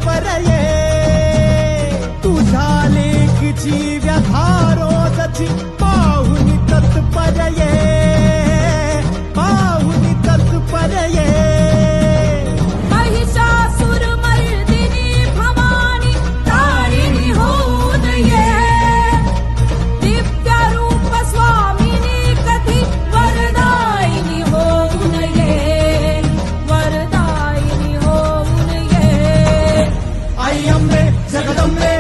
तत्पर ये तुझ्या लेकीची व्यथा रोजची पाहुनी तत्पर ये पाहुनी तत्पर ये महिषासुरमर्दिनी भवानी तारिणी होऊन ये दिव्यरूप स्वामिनी कधी वरदायिनी होऊन ये वरदायिनी होऊन ये आई अंबे जगदंबे